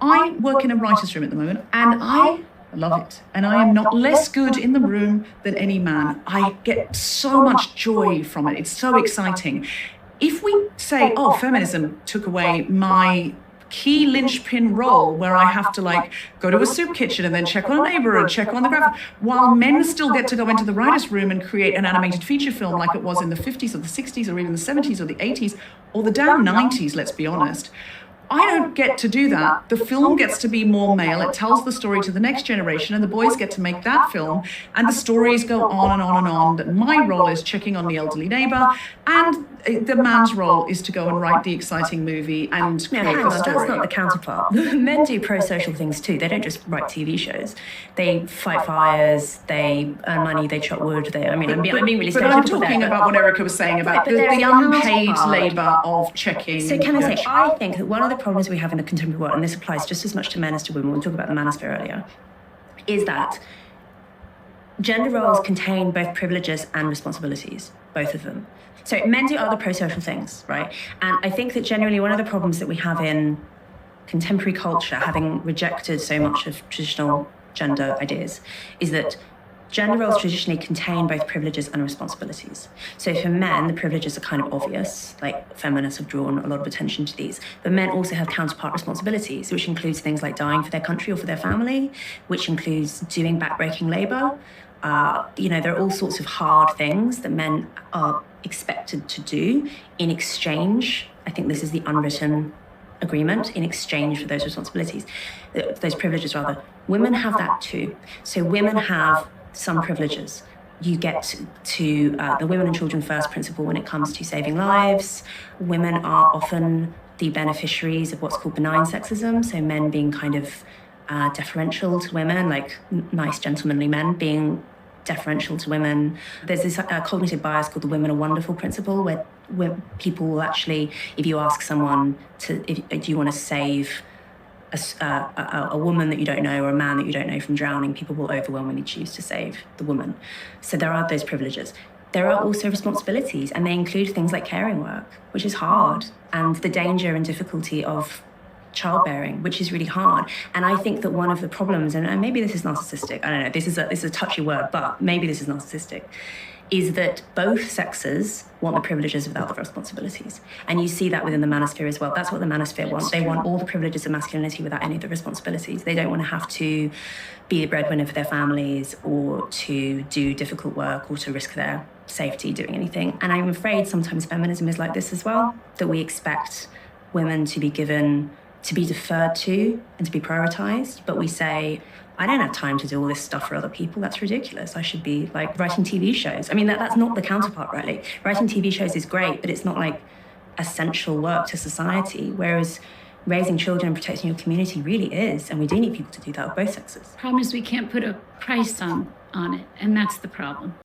I work in a writer's room at the moment, and I love it. And I am not less good in the room than any man. I get so much joy from it. It's so exciting. If we say, oh, feminism took away my key linchpin role where I have to go to a soup kitchen and then check on a neighbor and check on the graphic, while men still get to go into the writer's room and create an animated feature film like it was in the 50s or the 60s or even the 70s or the 80s or the damn 90s, let's be honest. I don't get to do that. The film gets to be more male. It tells the story to the next generation, and the boys get to make that film, and the stories go on and on and on. That my role is checking on the elderly neighbor, and the man's role is to go and write the exciting movie and create the story. That's not the counterpart. Men do pro-social things too. They don't just write TV shows. They fight fires, they earn money, they chop wood. I'm being really stereotypical. But I'm talking about what Erica was saying about the unpaid labour of checking. So can I say, I think that one of the problems we have in the contemporary world, and this applies just as much to men as to women, we talked about the manosphere earlier, is that gender roles contain both privileges and responsibilities, both of them. So men do other pro-social things, right? And I think that generally one of the problems that we have in contemporary culture, having rejected so much of traditional gender ideas, is that gender roles traditionally contain both privileges and responsibilities. So for men, the privileges are kind of obvious, like feminists have drawn a lot of attention to these, but men also have counterpart responsibilities, which includes things like dying for their country or for their family, which includes doing backbreaking labour. There are all sorts of hard things that men are expected to do in exchange. I think this is the unwritten agreement, in exchange for those responsibilities, those privileges rather. Women have that too. So women have some privileges. You get to the women and children first principle when it comes to saving lives. Women are often the beneficiaries of what's called benign sexism, so men being kind of deferential to women, like nice gentlemanly men being deferential to women. There's this cognitive bias called the women are wonderful principle, where people will actually, if you ask someone do you want to save a woman that you don't know or a man that you don't know from drowning, people will overwhelmingly choose to save the woman. So there are those privileges. There are also responsibilities, and they include things like caring work, which is hard, and the danger and difficulty of childbearing, which is really hard. And I think that one of the problems, and maybe this is narcissistic, I don't know, this is a touchy word, but maybe this is narcissistic, is that both sexes want the privileges without the responsibilities. And you see that within the manosphere as well. That's what the manosphere wants. They want all the privileges of masculinity without any of the responsibilities. They don't want to have to be the breadwinner for their families or to do difficult work or to risk their safety doing anything. And I'm afraid sometimes feminism is like this as well, that we expect women to be given, to be deferred to and to be prioritized, but we say, I don't have time to do all this stuff for other people. That's ridiculous. I should be writing TV shows. That's not the counterpart, right? Writing TV shows is great, but it's not essential work to society. Whereas raising children and protecting your community really is, and we do need people to do that with both sexes. The problem is we can't put a price on it, and that's the problem.